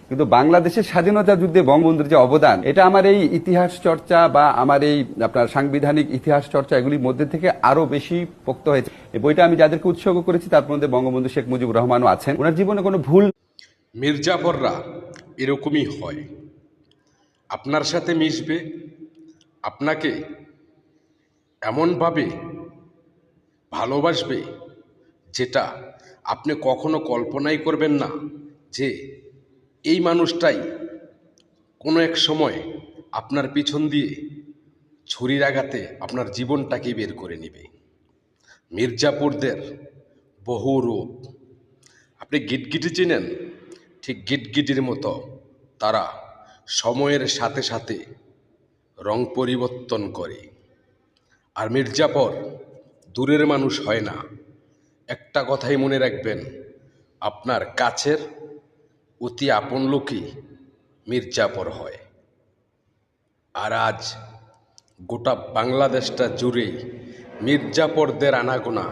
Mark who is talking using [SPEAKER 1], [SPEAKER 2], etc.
[SPEAKER 1] কিন্তু বাংলাদেশের স্বাধীনতা যুদ্ধে বঙ্গবন্ধুর যে অবদান, এটা আমার এই ইতিহাস চর্চা বা আমার এই আপনার সাংবিধানিক ইতিহাস চর্চা এগুলির মধ্যে থেকে আরো বেশি পোক্ত হয়েছে। এই বইটা আমি যাদেরকে উৎসর্গ করেছি তার মধ্যে বঙ্গবন্ধু শেখ মুজিবুর রহমানও আছেন। ওনার জীবনে কোনো ভুল
[SPEAKER 2] মির্জাফররা এরকমই হয়, আপনার সাথে মিশবে, আপনাকে এমনভাবে ভালোবাসবে যেটা আপনি কখনো কল্পনাই করবেন না যে এই মানুষটাই কোনো এক সময় আপনার পিছন দিয়ে ছুরির আঘাতে আপনার জীবনটাকে বের করে নেবে। মির্জাপুরদের বহু রূপ, আপনি গিটগিটি চিনেন, ঠিক গিটগিটির মতো তারা সময়ের সাথে সাথে রং পরিবর্তন করে। আর মির্জাফর দূরের মানুষ হয় না, একটা কথাই মনে রাখবেন, আপনার কাছের অতি আপন লোকই মির্জাফর হয়। আর আজ গোটা বাংলাদেশটা জুড়েই মির্জাফরদের আনাগোনা।